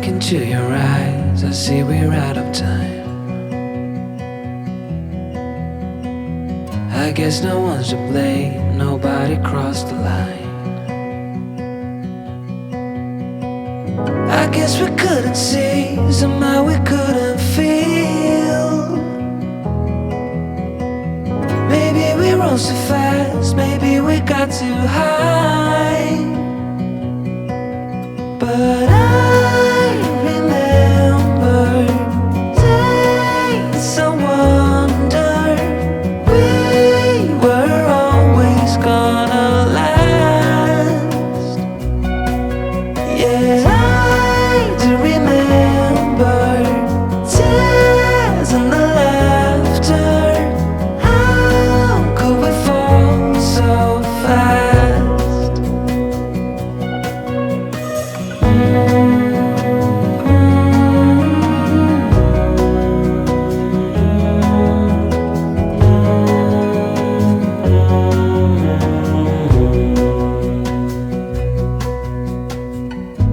into your eyes, I see we're out of time. I guess no one's to blame, nobody crossed the line. I guess we couldn't see, somehow we couldn't feel. Maybe we rose too fast, maybe we got too high. But I remember days I wonder we were always gonna last. Yeah, I do remember tears and the laughter. How could we fall so fast?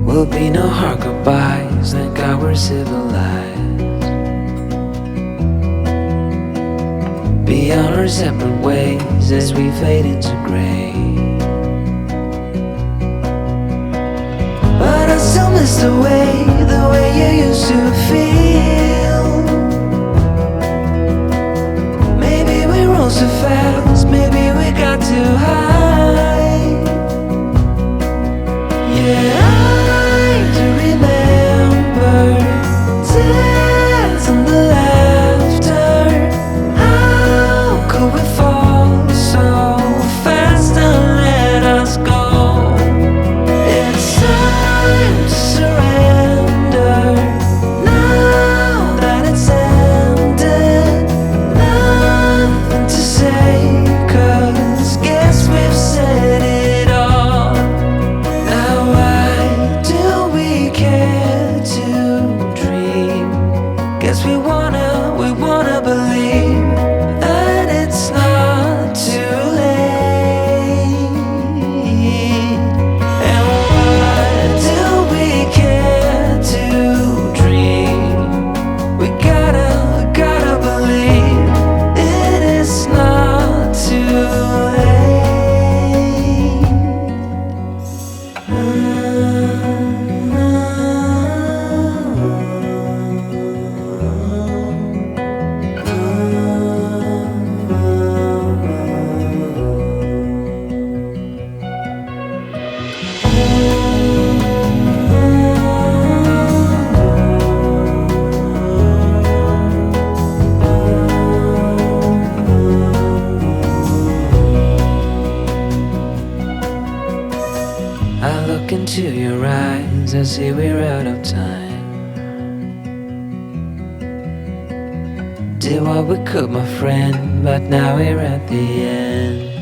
Will be no hard goodbyes, thank God we're civilized. Be on our separate ways as we fade into gray. But I still miss the way you used to feel. Maybe we rose too fast, maybe we got too high. Yeah, I do remember tears and the laughter. How could we fall so fast and let us go? It's time to surrender. Now that it's ended, nothing to say, 'cause guess we've said it all. Now why do we care to dream? Guess we wanna believe that it's not too late. And why do we care to dream? We gotta believe it is not too late. I look into your eyes, I see we're out of time. Did what we could, my friend, but now we're at the end.